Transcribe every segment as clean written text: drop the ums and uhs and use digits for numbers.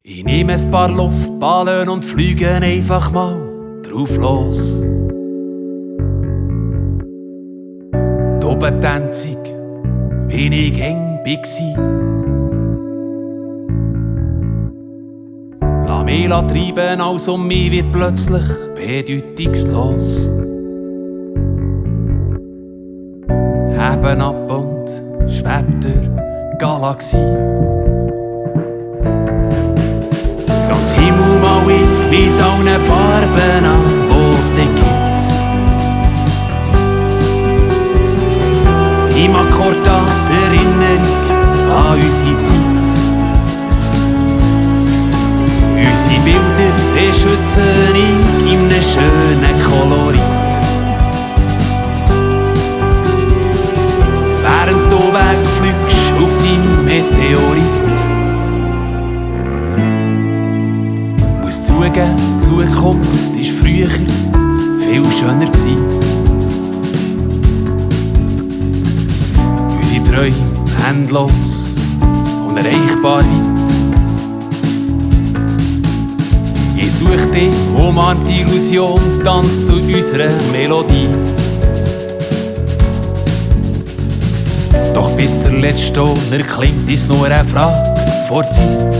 Ich nehme ein paar Luftballen und fliege einfach mal drauf los. Die Obentänzung, wie ich eng war. Lass mich treiben, alles um mich wird plötzlich bedeutungslos. Heben ab und schwebt durch Galaxie. Ganz Himmel mal ich mit allen Farben an, wo's nicht gibt. Im Akkord an die Erinnerung an unsere Zeit. Unsere Bilder beschützen ich in einem schönen Kolorit. Während du wegfliegst auf deinem Meteorit. Muss zugeben, die Zukunft war früher viel schöner gsi. Unsere Träume endlos, unerreichbar weit. Ich such dich, umarmt die Illusion, tanzt zu unserer Melodie. Doch bis der letzte Ton erklingt, ist nur eine Frage vor Zeit.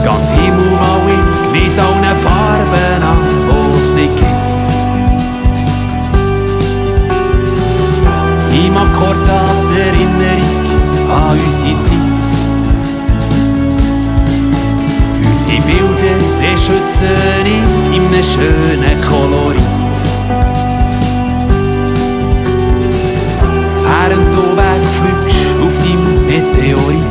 Ganz Himmel mal ich mit allen Farben an, wo's nicht gibt. Im Akkord an die Erinnerung an unsere Zeit. Unsere Bilder beschützen ich in einem schönen Kolorit. Während du wegfliegst auf deinem Meteorit.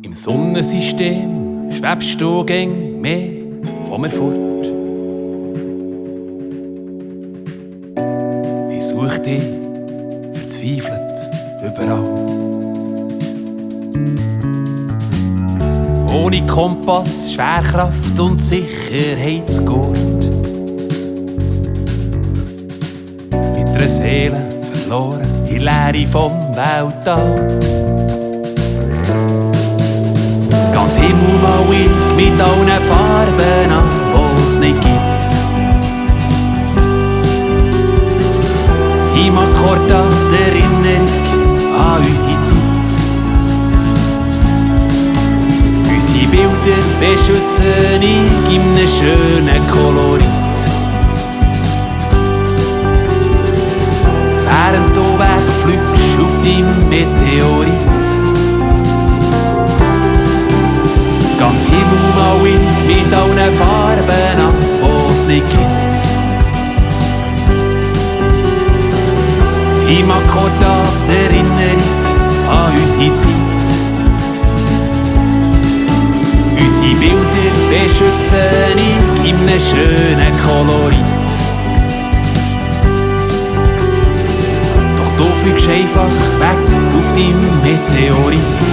Im Sonnensystem schwebst du gäng mehr von mir fort. Ich such dich verzweifelt überall. Ohne Kompass, Schwerkraft und Sicherheitsgurt. Mit einer Seele verloren in Leere vom Weltall. Ganz Himmel mal ich mit allen Farben an, wo's nicht gibt. Im Akkord an die Erinnerung an unsere Zeit. Unsere Bilder beschützen ich in einem schönen Kolorit. Während du wegfliegst auf deinem Meteorit. Ganz Himmel mal ich mit allen Farben an, wo's nicht gibt. Im Akkord an die Erinnerung an unsere Zeit. Unsere Bilder beschützen ich in einem schönen Kolorit. Doch du fliegst einfach weg auf deinem Meteorit.